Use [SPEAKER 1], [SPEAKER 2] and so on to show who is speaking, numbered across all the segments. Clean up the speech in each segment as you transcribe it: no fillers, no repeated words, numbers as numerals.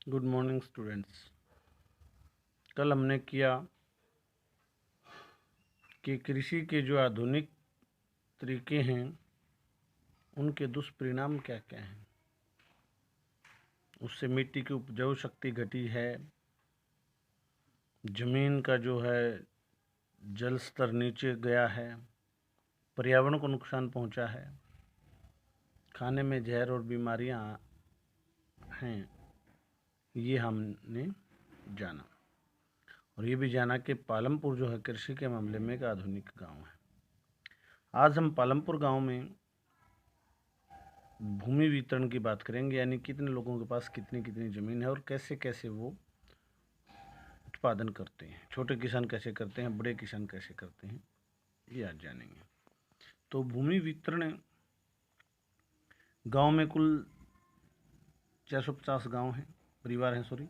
[SPEAKER 1] Good morning students. कल हमने किया कि कृषि के जो आधुनिक तरीके हैं उनके दुष्परिणाम क्या क्या हैं। उससे मिट्टी की उपजाऊ शक्ति घटी है, जमीन का जो है जल स्तर नीचे गया है, पर्यावरण को नुकसान पहुंचा है, खाने में जहर और बीमारियां हैं। ये हमने जाना और ये भी जाना कि पालमपुर जो है कृषि के मामले में एक आधुनिक गांव है। आज हम पालमपुर गांव में भूमि वितरण की बात करेंगे, यानी कितने लोगों के पास कितनी कितनी ज़मीन है और कैसे कैसे वो उत्पादन करते हैं। छोटे किसान कैसे करते हैं, बड़े किसान कैसे करते हैं, ये आज जानेंगे। तो भूमि वितरण गांव में कुल 450 गांव हैं, परिवार हैं सॉरी,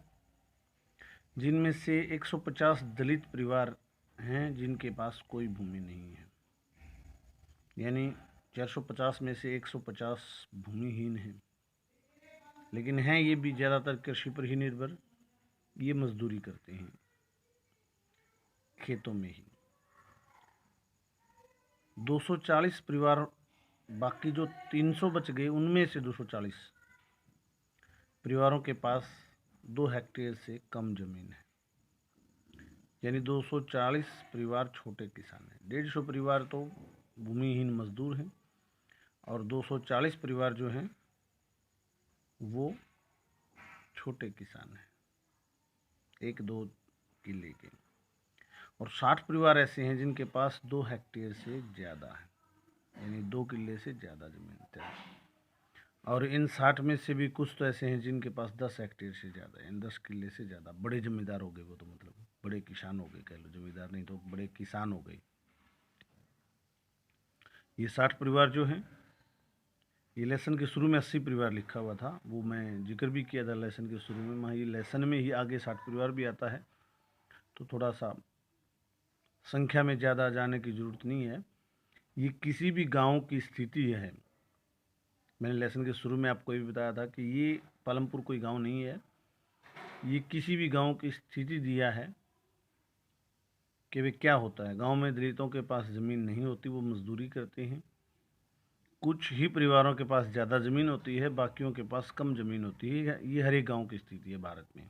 [SPEAKER 1] जिनमें से 150 दलित परिवार हैं जिनके पास कोई भूमि नहीं है। यानी 450 में से 150 भूमिहीन हैं, लेकिन हैं ये भी ज़्यादातर कृषि पर ही निर्भर। ये मजदूरी करते हैं खेतों में ही। 240 परिवार, बाकी जो 300 बच गए उनमें से 240 परिवारों के पास 2 हेक्टेयर से कम जमीन है। यानी 240 परिवार छोटे किसान हैं, 150 परिवार तो भूमिहीन मजदूर हैं और 240 परिवार जो हैं वो छोटे किसान हैं, 1-2 किले के। और 60 परिवार ऐसे हैं जिनके पास 2 हेक्टेयर से ज़्यादा है, यानी 2 किले से ज़्यादा ज़मीन तैयार। और इन 60 में से भी कुछ तो ऐसे हैं जिनके पास 10 हेक्टेयर से ज़्यादा, यानी 10 किले से ज़्यादा। बड़े जमींदार हो गए वो, तो मतलब बड़े किसान हो गए, कह लो, जमींदार नहीं तो बड़े किसान हो गए। ये 60 परिवार जो हैं, ये लेसन के शुरू में 80 परिवार लिखा हुआ था, वो मैं जिक्र भी किया था लेसन के शुरू में। वहाँ ये लेसन में ही आगे 60 परिवार भी आता है, तो थोड़ा सा संख्या में ज़्यादा जाने की ज़रूरत नहीं है। ये किसी भी गांव की स्थिति है। मैंने लेसन के शुरू में आपको ये भी बताया था कि ये पालमपुर कोई गांव नहीं है, ये किसी भी गांव की स्थिति दिया है कि वे क्या होता है। गांव में दलितों के पास ज़मीन नहीं होती, वो मजदूरी करते हैं। कुछ ही परिवारों के पास ज़्यादा ज़मीन होती है, बाकियों के पास कम ज़मीन होती है। ये हर एक गाँव की स्थिति है भारत में।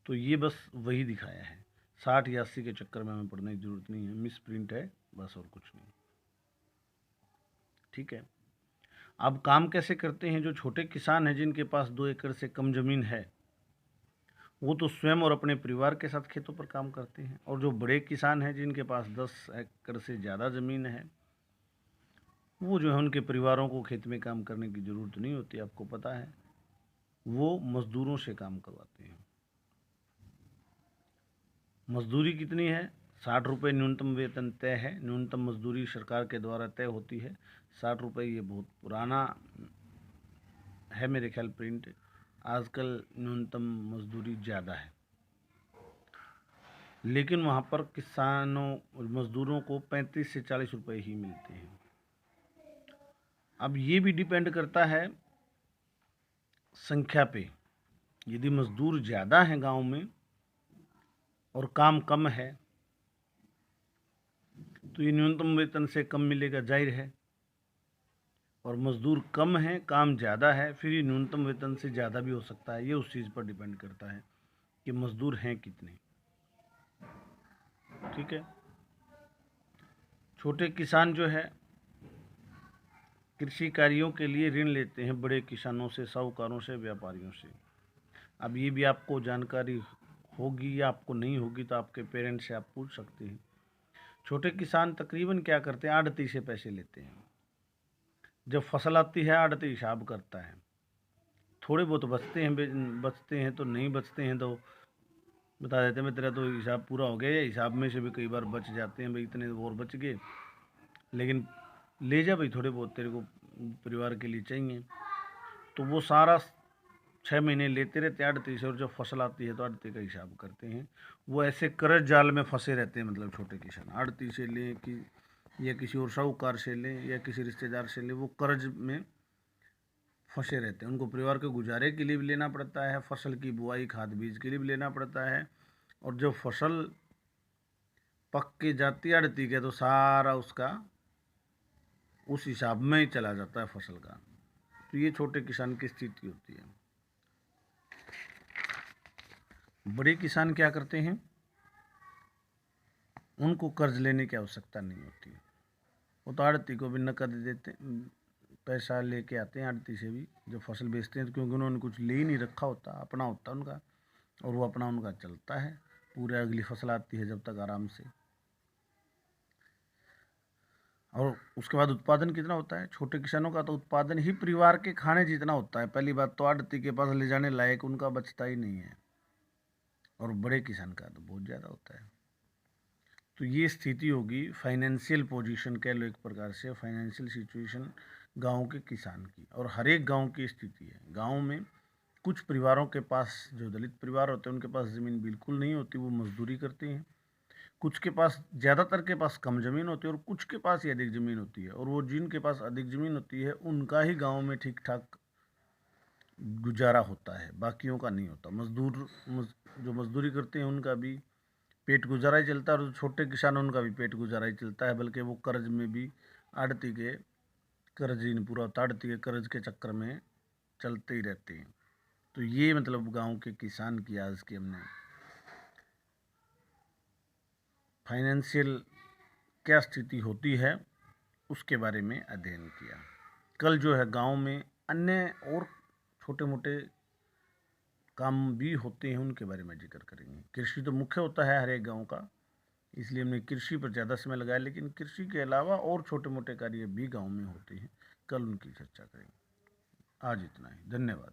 [SPEAKER 1] तो ये बस वही दिखाया है, 60 या 80 के चक्कर में हमें पढ़ने की ज़रूरत नहीं है, मिस प्रिंट है बस, और कुछ नहीं। ठीक है, अब काम कैसे करते हैं। जो छोटे किसान हैं जिनके पास 2 एकड़ से कम ज़मीन है, वो तो स्वयं और अपने परिवार के साथ खेतों पर काम करते हैं। और जो बड़े किसान हैं जिनके पास 10 एकड़ से ज़्यादा ज़मीन है, वो जो है उनके परिवारों को खेत में काम करने की ज़रूरत नहीं होती, आपको पता है, वो मज़दूरों से काम करवाते हैं। मज़दूरी कितनी है? 60 रुपये न्यूनतम वेतन तय है। न्यूनतम मज़दूरी सरकार के द्वारा तय होती है 60 रुपये। ये बहुत पुराना है मेरे ख्याल प्रिंट। आजकल न्यूनतम मज़दूरी ज़्यादा है, लेकिन वहाँ पर किसानों मज़दूरों को 35 से 40 रुपये ही मिलते हैं। अब ये भी डिपेंड करता है संख्या पे। यदि मज़दूर ज़्यादा हैं गांव में और काम कम है, तो ये न्यूनतम वेतन से कम मिलेगा, जाहिर है। और मज़दूर कम हैं, काम ज़्यादा है, फिर ये न्यूनतम वेतन से ज़्यादा भी हो सकता है। ये उस चीज़ पर डिपेंड करता है कि मज़दूर हैं कितने। ठीक है, छोटे किसान जो है कृषि कार्यों के लिए ऋण लेते हैं बड़े किसानों से, साहूकारों से, व्यापारियों से। अब ये भी आपको जानकारी होगी या आपको नहीं होगी तो आपके पेरेंट्स से आप पूछ सकते हैं। छोटे किसान तकरीबन क्या करते हैं, आड़ती से पैसे लेते हैं। जब फसल आती है आड़ती हिसाब करता है, थोड़े बहुत बचते हैं तो नहीं बचते हैं तो बता देते हैं भाई तेरा तो हिसाब पूरा हो गया। या हिसाब में से भी कई बार बच जाते हैं, भाई इतने और बच गए, लेकिन ले जा भाई थोड़े बहुत तेरे को परिवार के लिए चाहिए। तो वो सारा 6 महीने लेते रहते हैं आड़ती से, और जब फसल आती है तो आड़ती का हिसाब करते हैं। वो ऐसे कर्ज जाल में फंसे रहते हैं, मतलब छोटे किसान आड़ती से लें कि या किसी और साहूकार से लें या किसी रिश्तेदार से लें, वो कर्ज में फंसे रहते हैं। उनको परिवार के गुजारे के लिए भी लेना पड़ता है, फसल की बुआई खाद बीज के लिए भी लेना पड़ता है, और जब फसल पक के जाती है आड़ती के तो सारा उसका उस हिसाब में ही चला जाता है फसल का। तो ये छोटे किसान की स्थिति होती है। बड़े किसान क्या करते हैं, उनको कर्ज लेने की आवश्यकता नहीं होती। वो तो आड़ती को भी नकद देते, पैसा लेके आते हैं आड़ती से भी जब फसल बेचते हैं, तो क्योंकि उन्होंने कुछ ले ही नहीं रखा होता, अपना होता उनका, और वो अपना उनका चलता है पूरे अगली फसल आती है जब तक आराम से। और उसके बाद उत्पादन कितना होता है छोटे किसानों का, तो उत्पादन ही परिवार के खाने जितना होता है। पहली बात तो आड़ती के पास ले जाने लायक उनका बचता ही नहीं है, और बड़े किसान का तो बहुत ज़्यादा होता है। तो ये स्थिति होगी फाइनेंशियल पोजीशन, कह लो एक प्रकार से फाइनेंशियल सिचुएशन गांव के किसान की। और हर एक गांव की स्थिति है। गांव में कुछ परिवारों के पास, जो दलित परिवार होते हैं, उनके पास ज़मीन बिल्कुल नहीं होती, वो मजदूरी करते हैं। कुछ के पास, ज़्यादातर के पास कम ज़मीन होती है, और कुछ के पास ही अधिक ज़मीन होती है। और वो जिनके पास अधिक ज़मीन होती है उनका ही गांव में ठीक ठाक गुजारा होता है, बाकियों का नहीं होता। जो मजदूरी करते हैं उनका भी पेट गुजारा ही चलता है, और जो छोटे किसान हैं उनका भी पेट गुजारा ही चलता है, बल्कि वो कर्ज में भी, आड़ती के कर्ज ही नहीं पूरा होता, आड़ती के कर्ज के चक्कर में चलते ही रहते हैं। तो ये मतलब गांव के किसान की आज की हमने फाइनेंशियल क्या स्थिति होती है उसके बारे में अध्ययन किया। कल जो है गांव में अन्य और छोटे मोटे काम भी होते हैं, उनके बारे में जिक्र करेंगे। कृषि तो मुख्य होता है हर एक गांव का, इसलिए हमने कृषि पर ज़्यादा समय लगाया, लेकिन कृषि के अलावा और छोटे मोटे कार्य भी गांव में होते हैं, कल उनकी चर्चा करेंगे। आज इतना ही, धन्यवाद।